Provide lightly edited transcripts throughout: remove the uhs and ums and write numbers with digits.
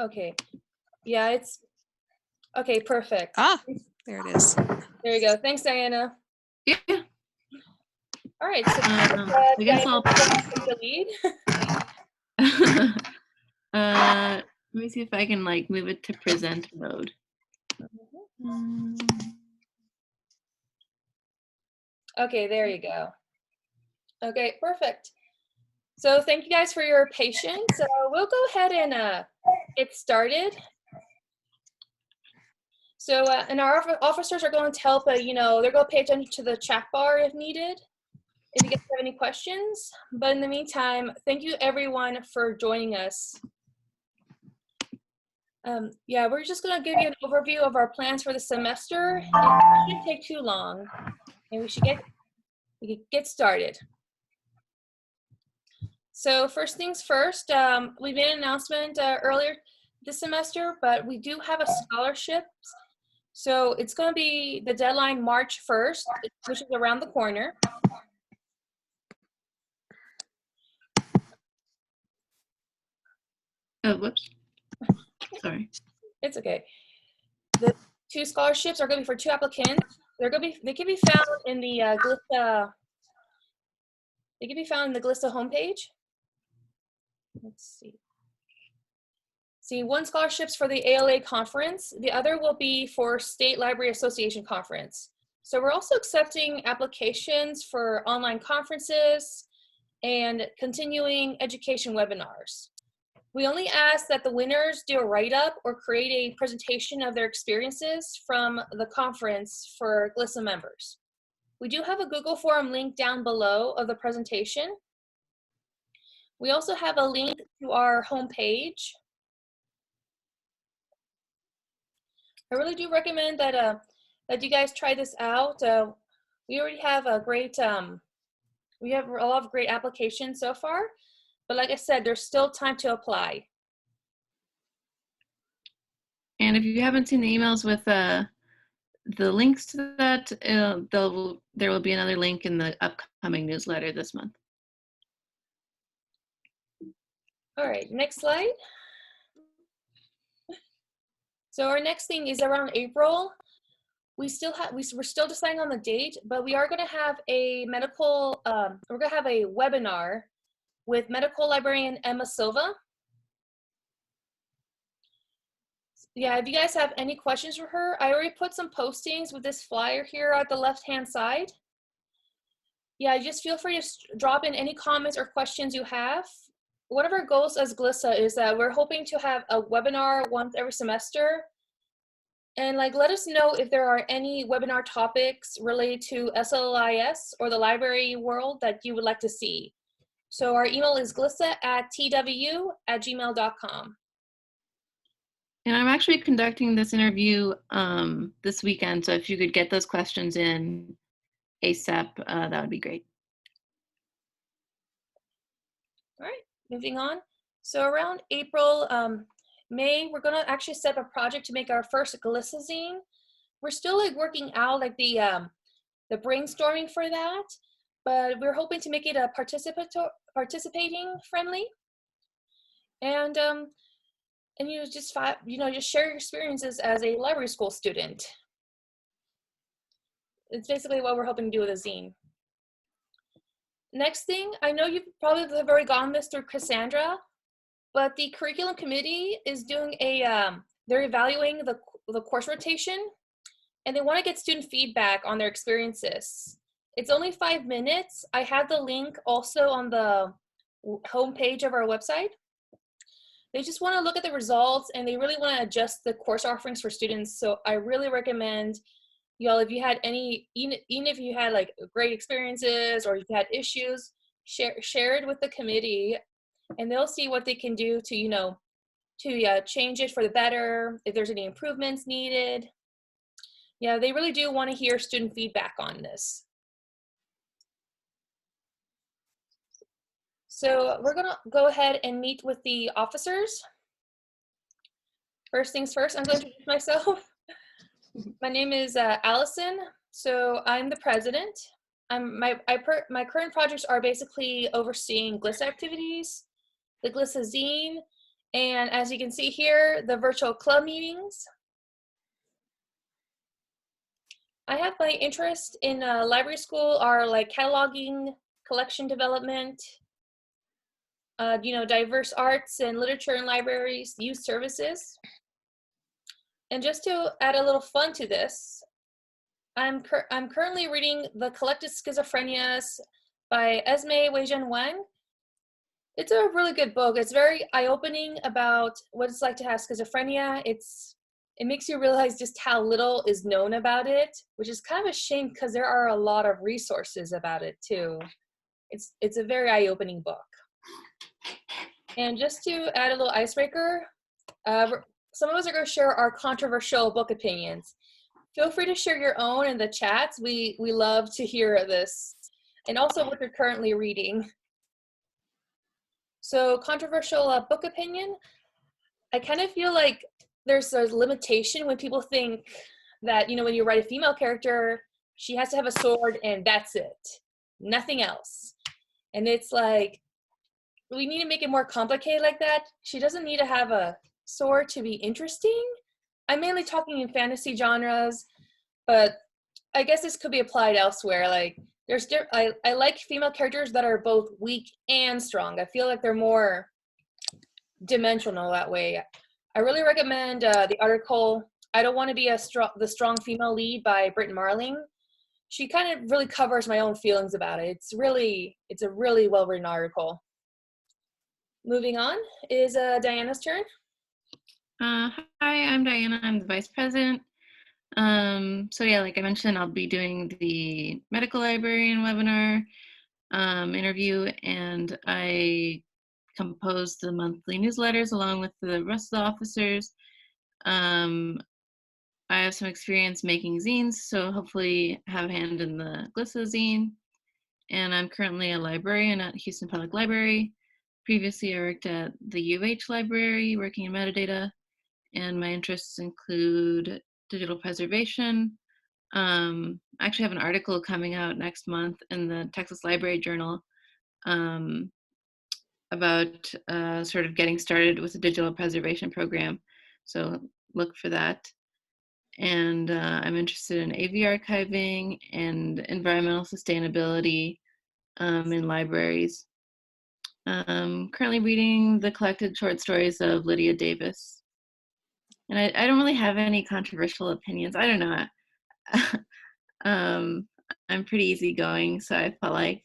Okay. Yeah, it's okay. Perfect. Ah, there it is. There you go. Thanks, Diana. Yeah. All right. So I guess I'll take the lead. let me see if I can like move it to present mode. Okay, there you go. Okay, perfect. So thank you guys for your patience. We'll go ahead and get started. So, and our officers are going to help, they're going to pay attention to the chat bar if needed, if you guys have any questions. But in the meantime, thank you everyone for joining us. Yeah, we're just going to give you an overview of our plans for the semester. It shouldn't take too long, and we can get started. So first things first, we made an announcement earlier this semester, but we do have a scholarship. So it's going to be the deadline March 1st, which is around the corner. Oh, whoops. Sorry. It's okay. The 2 scholarships are going to be for 2 applicants. They can be found in the GLISA. They can be found in the GLISA homepage. Let's see. See, one scholarship's for the ALA conference. The other will be for State Library Association conference. So we're also accepting applications for online conferences and continuing education webinars. We only ask that the winners do a write-up or create a presentation of their experiences from the conference for GLISA members. We do have a Google form link down below of the presentation. We also have a link to our homepage. I really do recommend that that you guys try this out. We already have a great, we have a lot of great applications so far, but like I said, there's still time to apply. And if you haven't seen the emails with the links to that, there will be another link in the upcoming newsletter this month. All right, next slide. So our next thing is around April. We're still deciding on the date, but we are going to have a we're going to have a webinar with medical librarian Emma Silva. Yeah, if you guys have any questions for her, I already put some postings with this flyer here at the left-hand side. Yeah, just feel free to drop in any comments or questions you have. One of our goals as GLISA is that we're hoping to have a webinar once every semester. And like, let us know if there are any webinar topics related to SLIS or the library world that you would like to see. So our email is glissa@tw@gmail.com. And I'm actually conducting this interview this weekend, so if you could get those questions in ASAP, that would be great. All right, moving on. So around April, May, we're gonna actually set up a project to make our first GLISA zine. We're still like working out like the brainstorming for that, but we're hoping to make it a participating friendly. And you just share your experiences as a library school student. It's basically what we're hoping to do with a zine. Next thing, I know you probably have already gotten this through Cassandra, but the curriculum committee is doing they're evaluating the course rotation, and they want to get student feedback on their experiences. It's only 5 minutes. I have the link also on the homepage of our website. They just want to look at the results, and they really want to adjust the course offerings for students. So I really recommend y'all, if you had any, even if you had like great experiences or you had issues, share it with the committee, and they'll see what they can do to, change it for the better, if there's any improvements needed. Yeah, they really do want to hear student feedback on this. So we're gonna go ahead and meet with the officers. First things first, I'm going to introduce myself. My name is Allison. So I'm the president. My current projects are basically overseeing GLISA activities, the GLISA zine, And as you can see here, the virtual club meetings. I have my interest in library school are like cataloging, collection development, diverse arts and literature in libraries, youth services. And just to add a little fun to this, I'm currently reading The Collected Schizophrenias by Esme Weijian Wang. It's a really good book. It's very eye-opening about what it's like to have schizophrenia. It makes you realize just how little is known about it, which is kind of a shame because there are a lot of resources about it too. It's a very eye-opening book. And just to add a little icebreaker, some of us are going to share our controversial book opinions. Feel free to share your own in the chats. We love to hear this, and also what you're currently reading. So controversial book opinion, I kind of feel like there's a limitation when people think that, when you write a female character, she has to have a sword and that's it, nothing else. And it's like, we need to make it more complicated like that. She doesn't need to have a sword to be interesting. I'm mainly talking in fantasy genres, but I guess this could be applied elsewhere. Like, I like female characters that are both weak and strong. I feel like they're more dimensional that way. I really recommend the article, I Don't Want to Be the Strong Female Lead by Britt Marling. She kind of really covers my own feelings about it. It's a really well-written article. Moving on is Diana's turn. Hi, I'm Diana. I'm the vice president. So yeah, like I mentioned, I'll be doing the medical librarian webinar interview, and I compose the monthly newsletters along with the rest of the officers. I have some experience making zines, so hopefully have a hand in the GLISA zine. And I'm currently a librarian at Houston Public Library. Previously, I worked at the UH Library working in metadata, and my interests include digital preservation. I actually have an article coming out next month in the Texas Library Journal about sort of getting started with the digital preservation program. So look for that. And I'm interested in AV archiving and environmental sustainability in libraries. Currently reading the collected short stories of Lydia Davis. And I don't really have any controversial opinions. I don't know. I'm pretty easygoing, so I felt like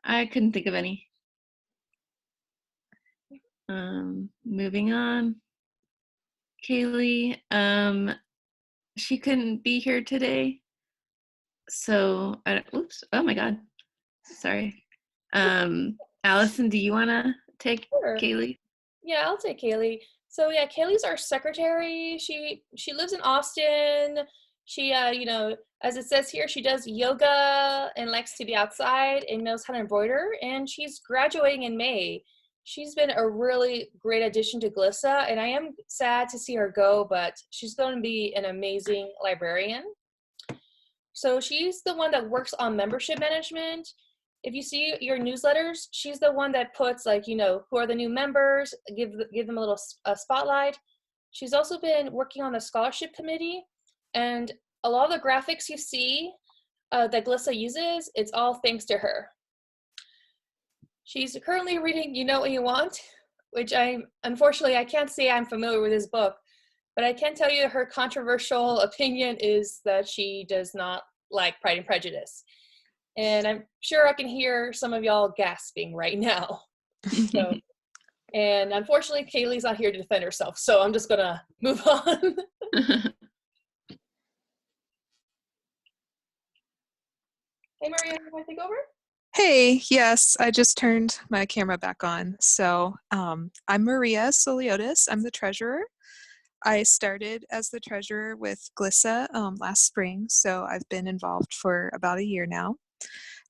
I couldn't think of any. Moving on. Kaylee, she couldn't be here today. So, oops, oh my God, sorry. Allison, do you wanna take Sure. Kaylee? Yeah, I'll take Kaylee. So yeah, Kaylee's our secretary. She lives in Austin. She, as it says here, she does yoga and likes to be outside and knows how to embroider. And she's graduating in May. She's been a really great addition to GLISA, and I am sad to see her go, but she's going to be an amazing librarian. So she's the one that works on membership management. If you see your newsletters, she's the one that puts who are the new members, give them a little spotlight. She's also been working on the scholarship committee, and a lot of the graphics you see that GLISA uses, it's all thanks to her. She's currently reading You Know What You Want, which unfortunately I can't say I'm familiar with this book, but I can tell you her controversial opinion is that she does not like Pride and Prejudice. And I'm sure I can hear some of y'all gasping right now. So, and unfortunately, Kaylee's not here to defend herself, so I'm just gonna move on. Hey, Maria, you want to take over? Hey, yes, I just turned my camera back on. So I'm Maria Souliotis. I'm the treasurer. I started as the treasurer with GLISA last spring, so I've been involved for about a year now.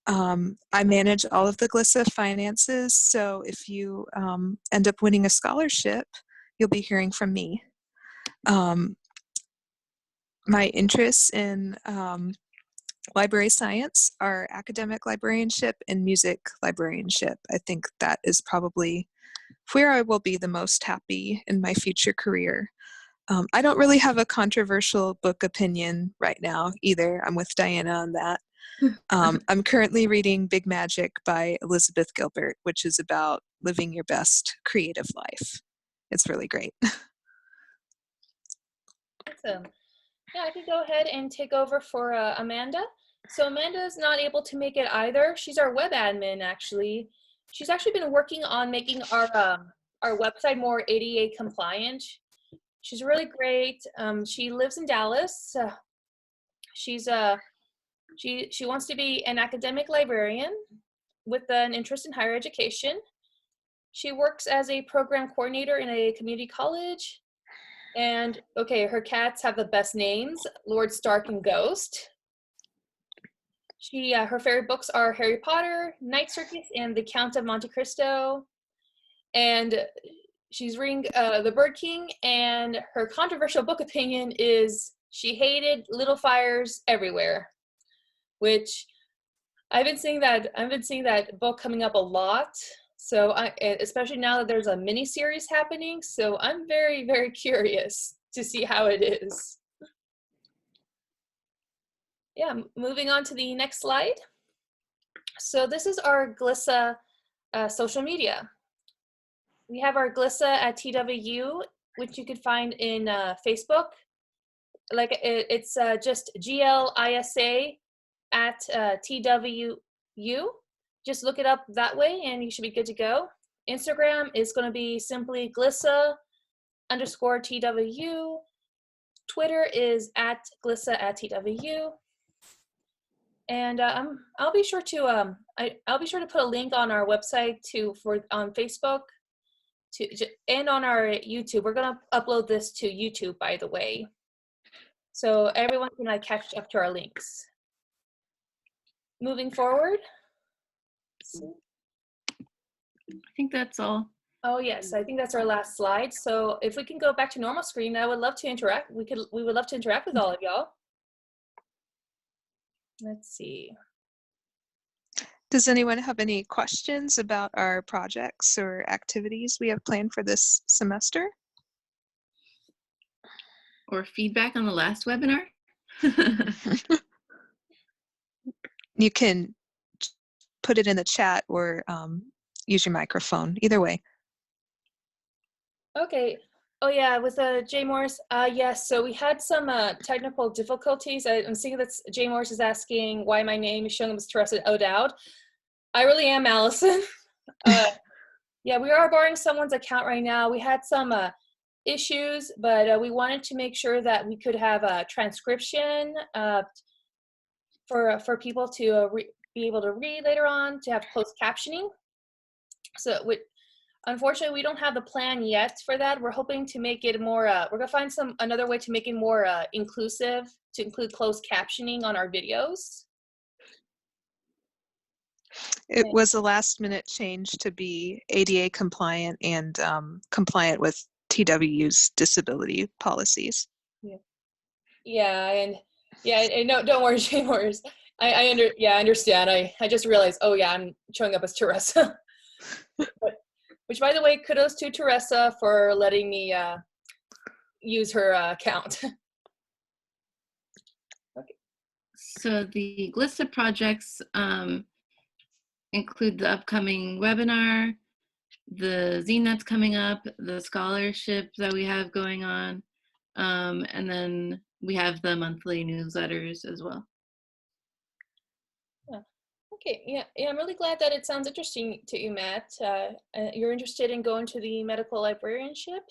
I manage all of the GLISA finances, so if you end up winning a scholarship, you'll be hearing from me. My interests in library science are academic librarianship and music librarianship. I think that is probably where I will be the most happy in my future career. I don't really have a controversial book opinion right now either. I'm with Diana on that. I'm currently reading Big Magic by Elizabeth Gilbert, which is about living your best creative life. It's really great. Awesome. Yeah, I can go ahead and take over for Amanda. So Amanda is not able to make it either. She's our web admin, actually. She's actually been working on making our website more ADA compliant. She's really great. She lives in Dallas. She wants to be an academic librarian with an interest in higher education. She works as a program coordinator in a community college. And okay, her cats have the best names, Lord Stark and Ghost. Her favorite books are Harry Potter, Night Circus, and The Count of Monte Cristo. And she's reading The Bird King, and her controversial book opinion is she hated Little Fires Everywhere, which I've been seeing that book coming up a lot. So especially now that there's a mini series happening, so I'm very, very curious to see how it is. Yeah, moving on to the next slide. So this is our GLISA social media. We have our GLISA at TWU, which you could find in Facebook. Like it's just GLISA at TWU. Just look it up that way and you should be good to go. Instagram is going to be simply glissa_TWU. Twitter is at glissa at TWU. And I'll be sure to I'll be sure to put a link on our website on Facebook and on our YouTube. We're going to upload this to YouTube, by the way, so everyone can catch up to our links. Moving forward. I think that's all. Oh yes, I think that's our last slide. So if we can go back to normal screen, I would love to interact. We would love to interact with all of y'all. Let's see. Does anyone have any questions about our projects or activities we have planned for this semester? Or feedback on the last webinar? You can put it in the chat or use your microphone, either way. Okay. Oh yeah, with Jay Morris. Yes, so we had some technical difficulties. I'm seeing that Jay Morris is asking why my name is showing up as Teresa O'Dowd. I really am Allison. Yeah, we are borrowing someone's account right now. We had some issues, but we wanted to make sure that we could have a transcription for people to be able to read later on, to have closed captioning. So unfortunately, we don't have the plan yet for that. We're hoping to make it more, we're gonna find another way to make it more inclusive, to include closed captioning on our videos. It was a last minute change to be ADA compliant and compliant with TWU's disability policies. Yeah, and no, don't worry, Jay Morris. I understand. I just realized, oh yeah, I'm showing up as Teresa. Which, by the way, kudos to Teresa for letting me use her account. Okay. So the GLISA projects include the upcoming webinar, the zine that's coming up, the scholarship that we have going on, and then we have the monthly newsletters as well. Okay, yeah, I'm really glad that it sounds interesting to you, Matt. You're interested in going to the medical librarianship?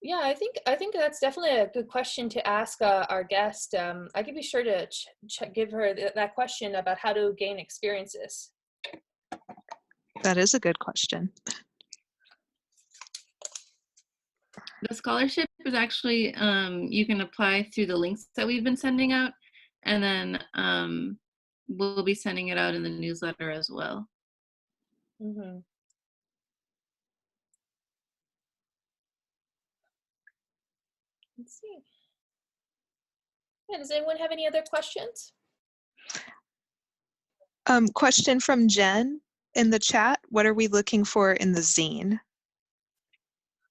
Yeah, I think that's definitely a good question to ask our guest. I could be sure to give her that question about how to gain experiences. That is a good question. The scholarship is actually, you can apply through the links that we've been sending out, and then we'll be sending it out in the newsletter as well. Mm-hmm. Let's see. Yeah, does anyone have any other questions? Question from Jen. in the chat, what are we looking for in the zine?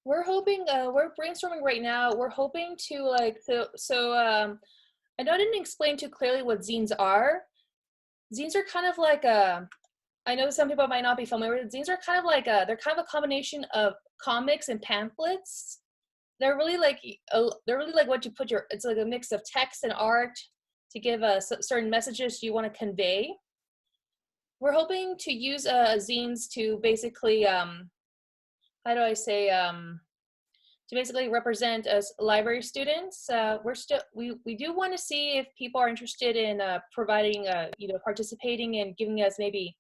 We're hoping, we're brainstorming right now. We're hoping to like, I know I didn't explain too clearly what zines are. Zines are kind of like I know some people might not be familiar with it. Zines are kind of like they're kind of a combination of comics and pamphlets. They're really like what you put your, it's like a mix of text and art to give certain messages you want to convey. We're hoping to use zines to basically, how do I say, to basically represent as library students. We do want to see if people are interested in providing, participating and giving us maybe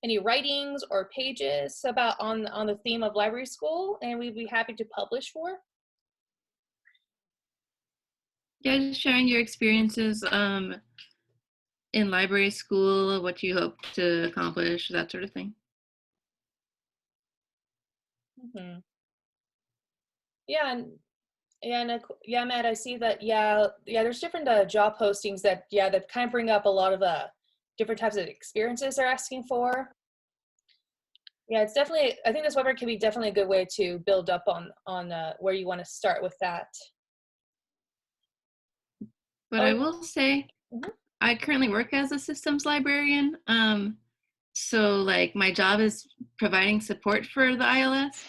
any writings or pages about on the theme of library school, and we'd be happy to publish for. Yeah, just sharing your experiences in library school, what you hope to accomplish, that sort of thing. Mm-hmm. Yeah, Matt, I see that. Yeah, there's different job postings that kind of bring up a lot of different types of experiences they're asking for. Yeah, it's definitely, I think this webinar can be definitely a good way to build up on where you want to start with that. But I will say, Mhm. I currently work as a systems librarian. So like my job is providing support for the ILS,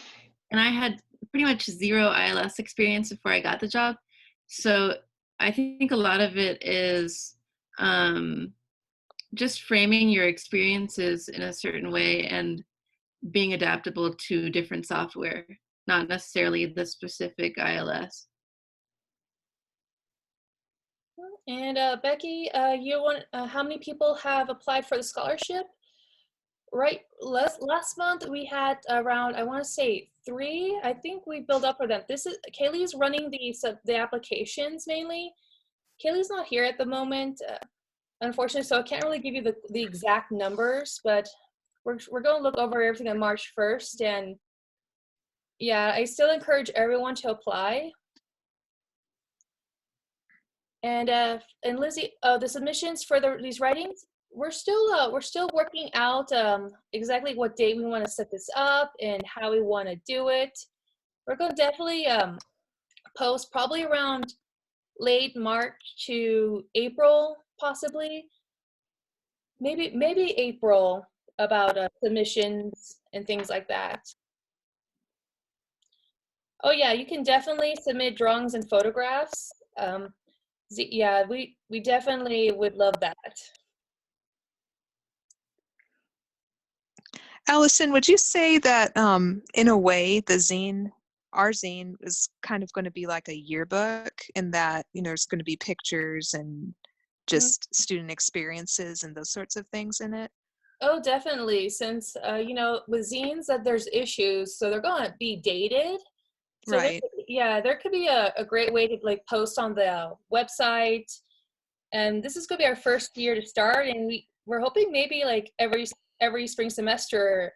and I had pretty much zero ILS experience before I got the job. So I think a lot of it is just framing your experiences in a certain way and being adaptable to different software, not necessarily the specific ILS. And Becky, you want how many people have applied for the scholarship? Right, last month we had around, I want to say 3. I think we built up for them. This is Kaylee's running the applications mainly. Kaylee's not here at the moment, unfortunately, so I can't really give you the exact numbers, but we're going to look over everything on March 1st, and yeah, I still encourage everyone to apply. And Lizzie, the submissions for these writings, we're still working out exactly what date we want to set this up and how we want to do it. We're going to definitely post probably around late March to April, possibly. Maybe April, about submissions and things like that. Oh yeah, you can definitely submit drawings and photographs. Yeah, we definitely would love that. Allison, would you say that in a way our zine is kind of going to be like a yearbook in that, there's going to be pictures and just student experiences and those sorts of things in it? Oh, definitely. Since, with zines that there's issues, so they're going to be dated. So Right. there could be a great way to like post on the website. And this is going to be our first year to start. And we're hoping maybe like every spring semester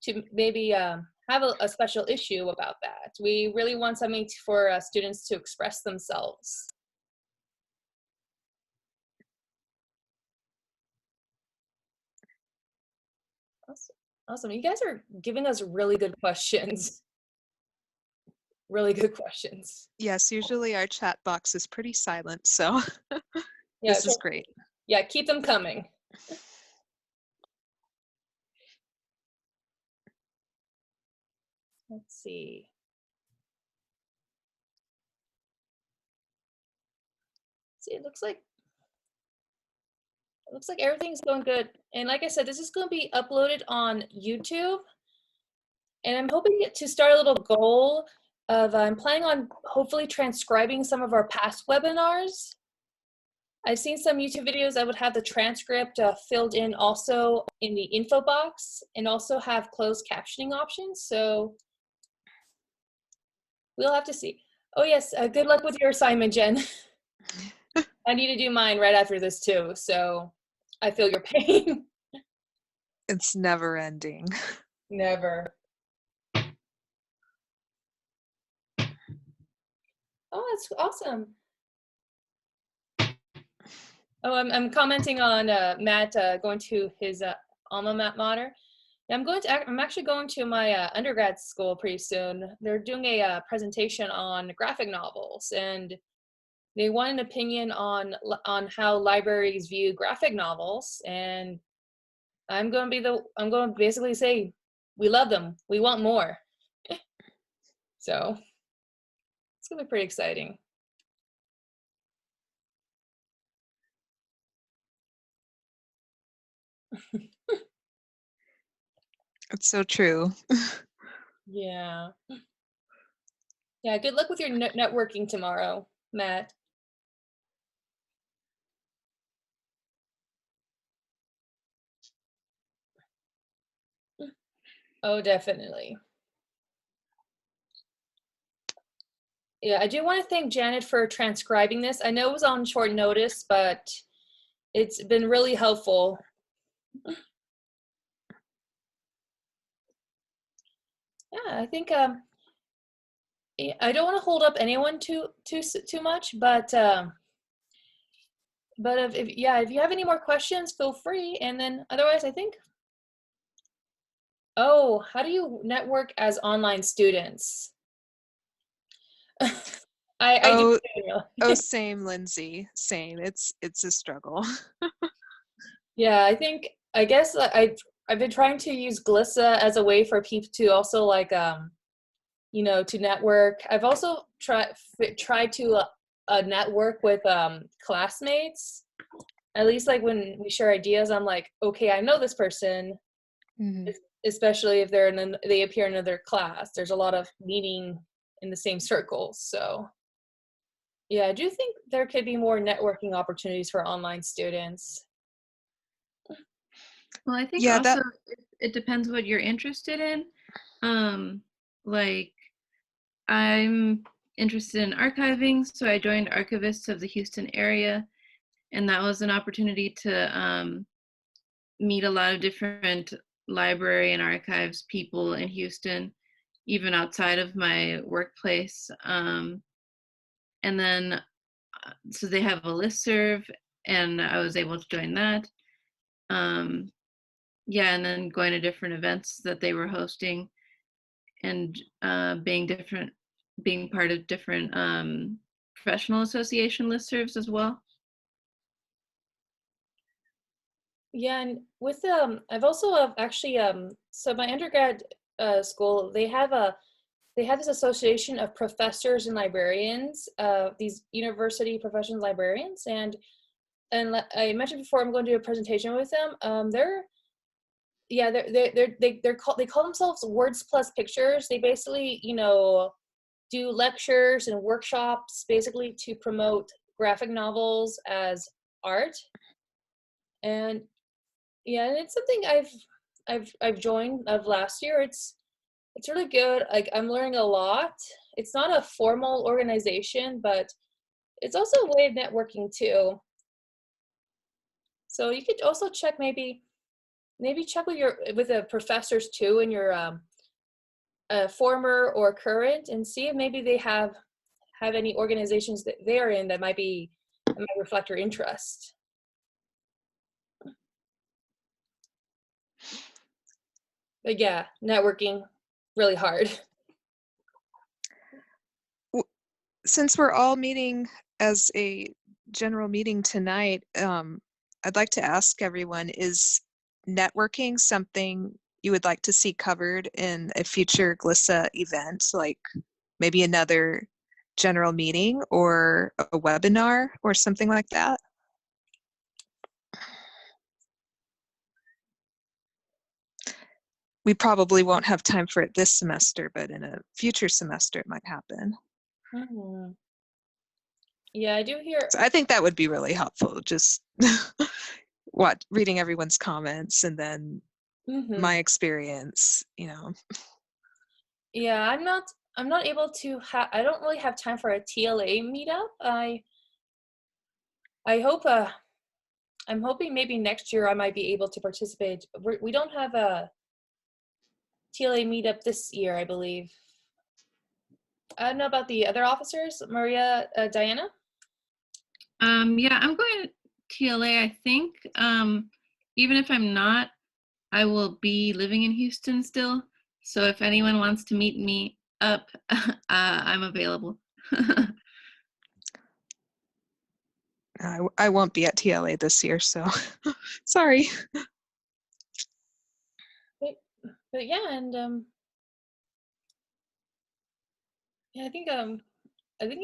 to maybe have a special issue about that. We really want something for students to express themselves. Awesome. You guys are giving us really good questions. Really good questions. Yes, usually our chat box is pretty silent, so Yeah, this is great. Yeah, keep them coming. Let's see. See, it looks like everything's going good. And like I said, this is going to be uploaded on YouTube. And I'm hoping to start a little goal of, I'm planning on hopefully transcribing some of our past webinars. I've seen some YouTube videos that would have the transcript filled in also in the info box and also have closed captioning options. So we'll have to see. Oh yes, good luck with your assignment, Jen. I need to do mine right after this too, so I feel your pain. It's never ending. Never. Oh, that's awesome. Oh, I'm commenting on Matt going to his alma mater. I'm actually going to my undergrad school pretty soon. They're doing a presentation on graphic novels, and they want an opinion on how libraries view graphic novels. And I'm going to basically say we love them. We want more. So it's going to be pretty exciting. It's so true. Yeah. Yeah, good luck with your networking tomorrow, Matt. Oh, definitely. Yeah, I do want to thank Janet for transcribing this. I know it was on short notice, but it's been really helpful. Yeah, I think I don't want to hold up anyone too much, but if you have any more questions, feel free. And then otherwise, I think. Oh, how do you network as online students? I do. Oh, same, Lindsay. Same. It's a struggle. Yeah, I guess I've been trying to use GLISA as a way for people to also like to network. I've also tried to network with classmates. At least like when we share ideas, I'm like, okay, I know this person, Mm-hmm. especially if they appear in another class. There's a lot of meeting in the same circles. So yeah, I do think there could be more networking opportunities for online students. Well, I think Yeah, also it depends what you're interested in. Like I'm interested in archiving, so I joined Archivists of the Houston area, and that was an opportunity to meet a lot of different library and archives people in Houston, even outside of my workplace. And then, so they have a listserv, and I was able to join that. Yeah, and then going to different events that they were hosting, and being part of different professional association listservs as well. Yeah, and with I've also actually so my undergrad school, they have this association of professors and librarians, these university professional librarians, and I mentioned before I'm going to do a presentation with them. They call themselves Words Plus Pictures. They basically do lectures and workshops basically to promote graphic novels as art. And yeah, and it's something I've joined of last year. It's really good. Like I'm learning a lot. It's not a formal organization, but it's also a way of networking too. So you could also check maybe check with the professors too in your former or current, and see if maybe they have any organizations that they're in that might reflect your interest. But yeah, networking really hard. Since we're all meeting as a general meeting tonight, I'd like to ask everyone, is networking something you would like to see covered in a future GLISA event, like maybe another general meeting or a webinar or something like that? We probably won't have time for it this semester, but in a future semester it might happen. Mm-hmm. Yeah, I do hear. So I think that would be really helpful, just reading everyone's comments and then my experience, Yeah, I'm not able to I don't really have time for a TLA meetup. I hope I'm hoping maybe next year I might be able to participate. We don't have a TLA meetup this year, I believe. I don't know about the other officers, Maria, Diana. Yeah, I'm going to TLA, I think. Even if I'm not I will be living in Houston still. So if anyone wants to meet me up, I'm available. I won't be at TLA this year, so sorry. But yeah, and yeah, I think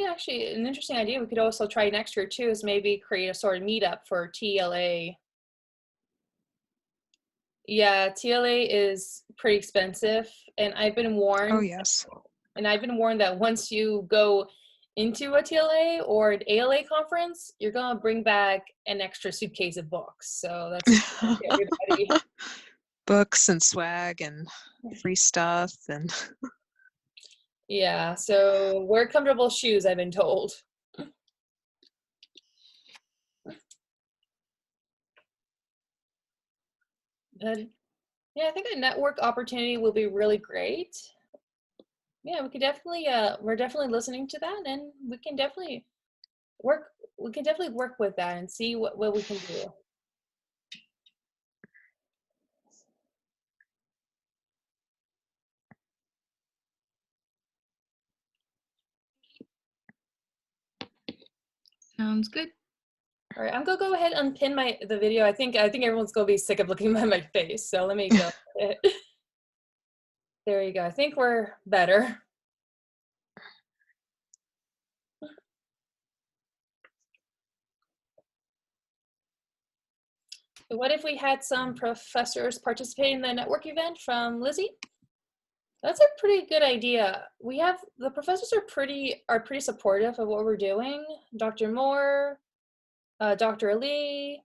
actually an interesting idea we could also try next year too is maybe create a sort of meetup for TLA. Yeah, TLA is pretty expensive, and I've been Oh, warned, yes. that once you go into a TLA or an ALA conference, you're gonna bring back an extra suitcase of books. So that's everybody. Books and swag and free stuff and Yeah, so wear comfortable shoes, I've been told. And yeah, I think a network opportunity will be really great. Yeah, we could definitely we're definitely listening to that, and work we can definitely work with that and see what we can do. Sounds good. All right, I'm gonna go ahead and pin the video. I think everyone's gonna be sick of looking at my face, so let me go. There you go. I think we're better. What if we had some professors participate in the network event from Lizzie? That's a pretty good idea. We have the professors are pretty supportive of what we're doing. Dr. Moore, Dr. Ali.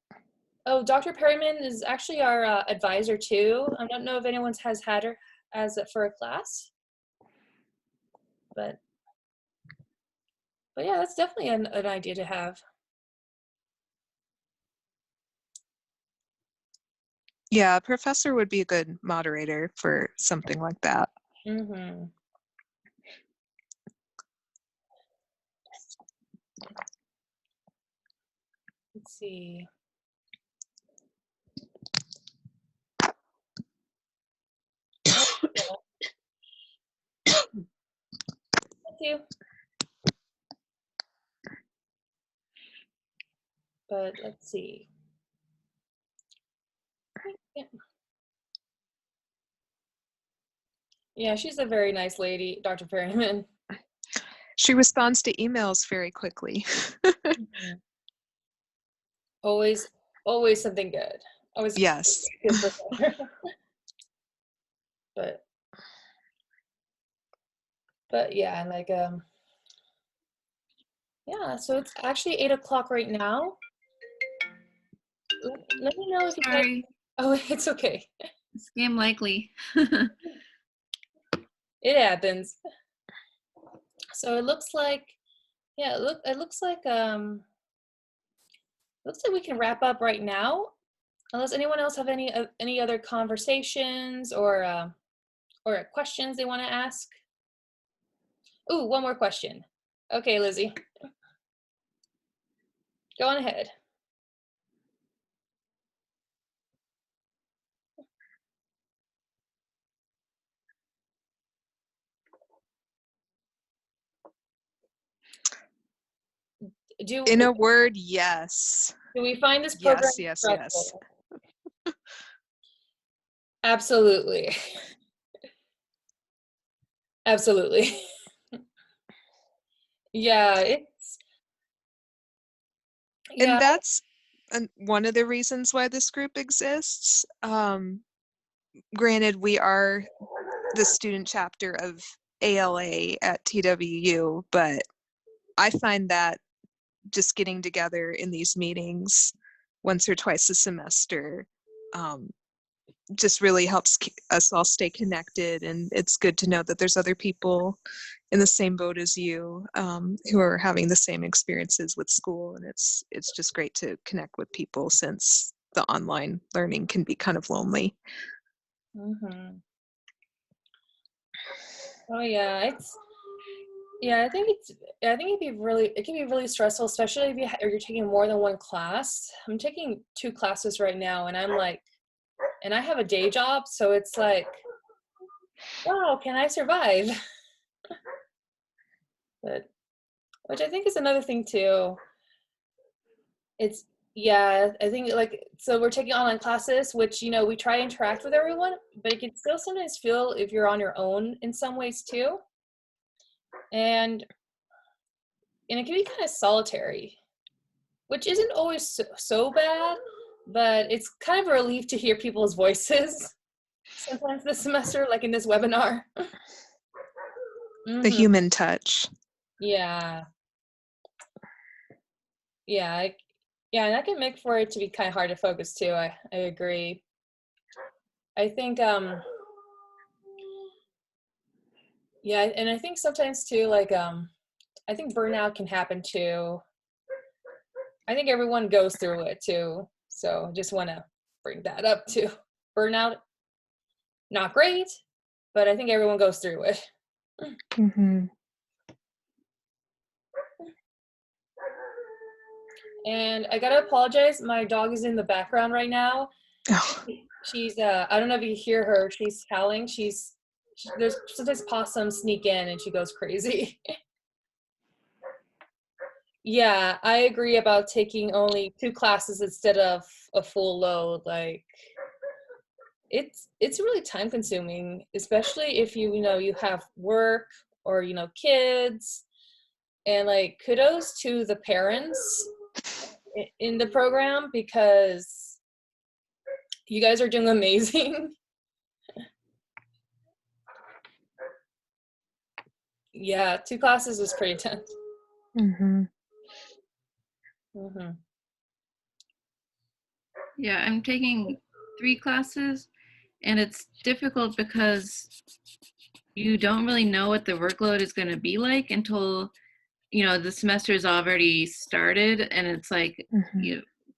Oh, Dr. Perryman is actually our advisor too. I don't know if anyone has had her as for a class, but yeah, that's definitely an idea to have. yeah, a professor would be a good moderator for something like that. Mm-hmm. Let's see. Thank you. But let's see. Yeah, she's a very nice lady, Dr. Perryman. She responds to emails very quickly. Mm-hmm. Always something good. Always Yes. good professor. but yeah, and like yeah, so it's actually 8 o'clock right now. Let me know if you guys. Sorry, Oh, it's okay. scam likely. It happens. So it looks like, yeah, it looks like we can wrap up right now. Unless anyone else have any other conversations or questions they want to ask. Ooh, one more question. Okay, Lizzie. Go on ahead. In a word, yes. Do we find this program Yes. stressful? Absolutely. Absolutely. Yeah, And that's one of the reasons why this group exists. Granted, we are the student chapter of ALA at TWU, but I find that just getting together in these meetings once or twice a semester just really helps us all stay connected, and it's good to know that there's other people in the same boat as you who are having the same experiences with school, and it's just great to connect with people since the online learning can be kind of lonely. Mm-hmm. Oh yeah, I think it can be really stressful, especially if you're taking more than one class. I'm taking 2 classes right now, and I'm like, and I have a day job, so it's like, wow, can I survive? But which I think is another thing too. It's yeah, I think like so we're taking online classes, which we try to interact with everyone, but it can still sometimes feel if you're on your own in some ways too. And it can be kind of solitary, which isn't always so bad, but it's kind of a relief to hear people's voices sometimes this semester, like in this webinar. The human touch. Yeah. Yeah, and that can make for it to be kind of hard to focus too. I agree. I think yeah, and I think sometimes too, like I think burnout can happen too. I think everyone goes through it too. So just want to bring that up too. Burnout, not great, but I think everyone goes through it. Mm-hmm. And I gotta apologize. My dog is in the background right now. Oh. She's I don't know if you hear her. She's howling. There's sometimes possums sneak in and she goes crazy. Yeah, I agree about taking only 2 classes instead of a full load. Like it's really time consuming, especially if you have work or kids. And like kudos to the parents in the program because you guys are doing amazing. Yeah, 2 classes was pretty intense. Mm-hmm. Mm-hmm. Yeah, I'm taking 3 classes, and it's difficult because you don't really know what the workload is going to be like until the semester is already started, and it's like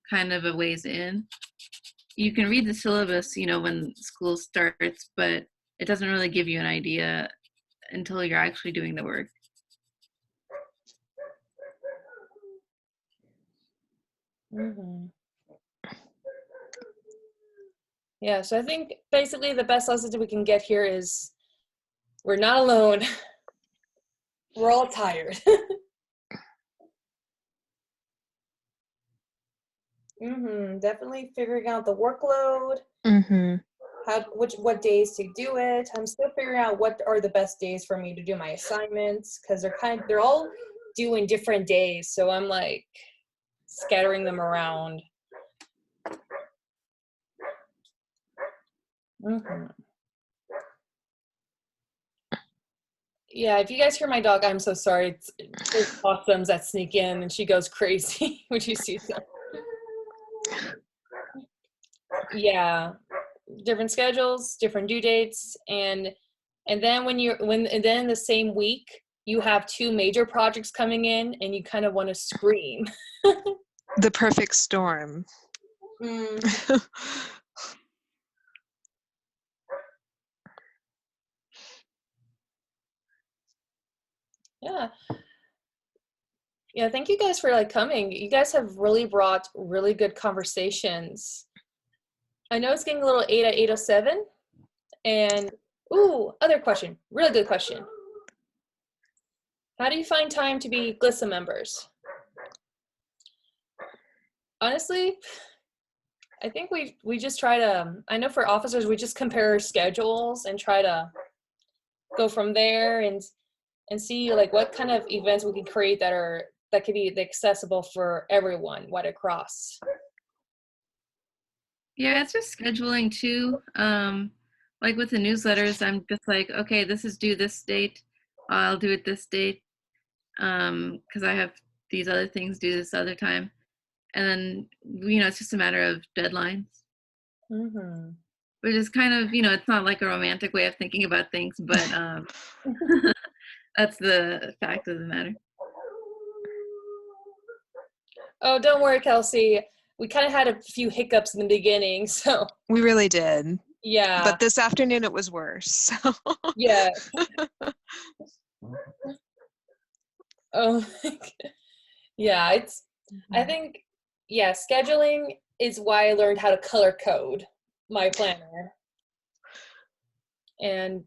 kind of a ways in. You can read the syllabus when school starts, but it doesn't really give you an idea until you're actually doing the work. Mm-hmm. Yeah, so I think basically the best lesson that we can get here is we're not alone. We're all tired. Definitely figuring out the workload, what days to do it. I'm still figuring out what are the best days for me to do my assignments because they're all due in different days. So I'm like scattering them around. Yeah, if you guys hear my dog, I'm so sorry. There's possums that sneak in and she goes crazy when she sees them. Yeah, different schedules, different due dates, and then and then the same week you have 2 major projects coming in and you kind of want to scream. The perfect storm. Yeah, thank you guys for coming. You guys have really brought really good conversations. I know it's getting a little 8 at 8:07, and other question, really good question. How do you find time to be GLISA members? Honestly, I think we just try to, I know for officers, we just compare schedules and try to go from there and see what kind of events we can create that could be accessible for everyone, wide across. Yeah, it's just scheduling too. Like with the newsletters, I'm just like, okay, this is due this date. I'll do it this date. Because I have these other things due this other time. And then, it's just a matter of deadlines. Which is kind of, it's not like a romantic way of thinking about things, but that's the fact of the matter. Oh, don't worry, Kelsey. We kind of had a few hiccups in the beginning, so. We really did. Yeah. But this afternoon it was worse. So. Yeah. Oh, yeah, I think, scheduling is why I learned how to color code. my planner. And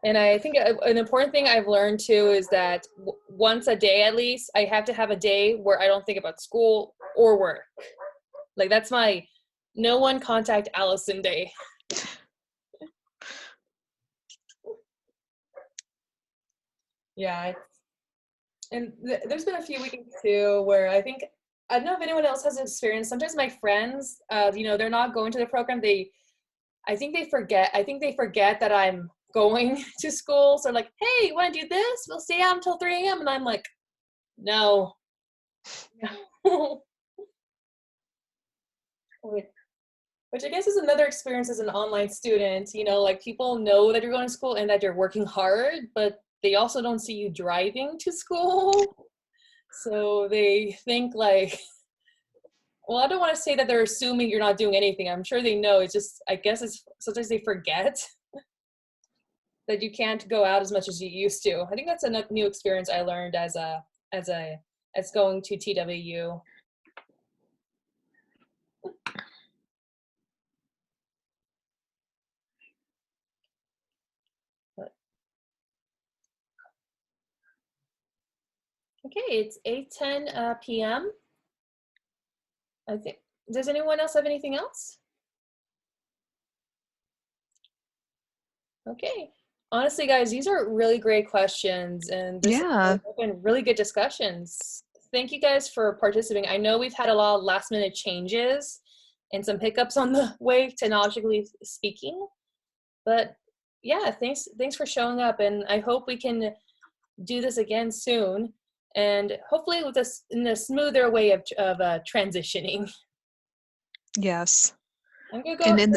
I think an important thing I've learned too is that once a day at least, I have to have a day where I don't think about school or work. Like that's my no one contact Alison day. Yeah. And there's been a few weekends too where I don't know if anyone else has experience. Sometimes my friends, they're not going to the program. I think they forget that I'm going to school. So like, hey, you want to do this? We'll stay out until 3 a.m. And I'm like, no. Which I guess is another experience as an online student. Like people know that you're going to school and that you're working hard, but they also don't see you driving to school. So they think like, well, I don't want to say that they're assuming you're not doing anything. I'm sure they know. It's just, I guess sometimes they forget that you can't go out as much as you used to. I think that's a new experience I learned as going to TWU. Okay, it's 8:10 p.m. I think. Does anyone else have anything else? Okay. Honestly, guys, these are really great questions, and this has been really good discussions. Thank you guys for participating. I know we've had a lot of last-minute changes and some hiccups on the way, technologically speaking, but yeah, thanks for showing up, and I hope we can do this again soon, and hopefully with this in a smoother way of transitioning. Yes. I'm gonna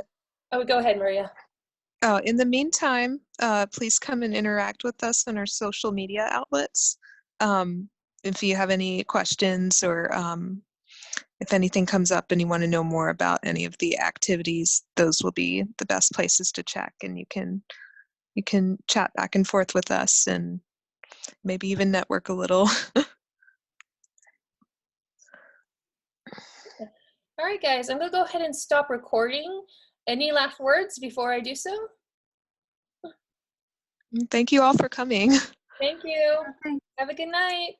go. Go ahead, Maria. In the meantime, please come and interact with us on our social media outlets. If you have any questions or if anything comes up and you want to know more about any of the activities, those will be the best places to check, and you can chat back and forth with us and maybe even network a little. All right, guys, I'm gonna go ahead and stop recording. Any last words before I do so? Thank you all for coming. Thank you. Have a good night.